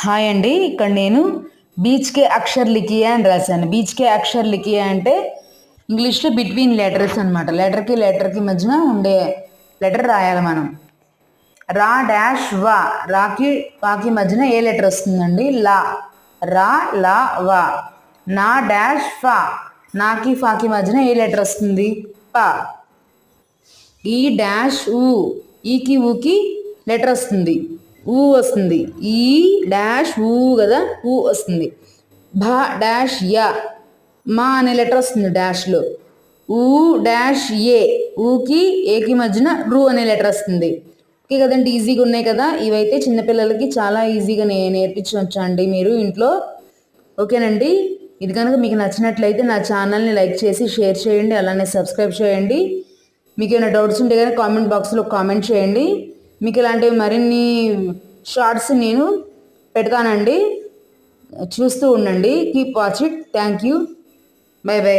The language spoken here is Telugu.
హాయ్ అండి. ఇక్కడ నేను బీచ్కే అక్షర్ లిఖియా అని రాశాను. బీచ్కే అక్షర్ లిఖియా అంటే ఇంగ్లీష్లో బిట్వీన్ లెటర్స్ అనమాట. లెటర్కి మధ్యన ఉండే లెటర్ రాయాలి మనం. రా డాష్ వా, రాకి వాకి మధ్యన ఏ లెటర్ వస్తుందండి? లా. రా లా వా. నా డాష్ ఫా, నాకి ఫాకి మధ్యన ఏ లెటర్ వస్తుంది? పా. ఈ డాష్ ఊ, ఈకి ఊకి లెటర్ వస్తుంది, ఊ వస్తుంది. ఈ డాష్ ఊ కదా, ఊ వస్తుంది. భ డాష్ యా, మా అనే లెటర్ వస్తుంది డాష్లో. ఊ డాష్ ఏ, ఊకి ఏకి మధ్యన రూ అనే లెటర్ వస్తుంది. ఓకే కదండి, ఈజీగా ఉన్నాయి కదా. ఇవైతే చిన్నపిల్లలకి చాలా ఈజీగా నేర్పించవచ్చు అండి మీరు ఇంట్లో. ఓకేనండి, ఇది కనుక మీకు నచ్చినట్లయితే నా ఛానల్ని లైక్ చేసి షేర్ చేయండి, అలానే సబ్స్క్రైబ్ చేయండి. మీకు ఏమైనా డౌట్స్ ఉంటే కానీ కామెంట్ బాక్స్లో కామెంట్ చేయండి. మీకు ఇలాంటివి మరిన్ని షార్ట్స్ నేను పెడతానండి, చూస్తూ ఉండండి. Keep watch it. Thank you. By by.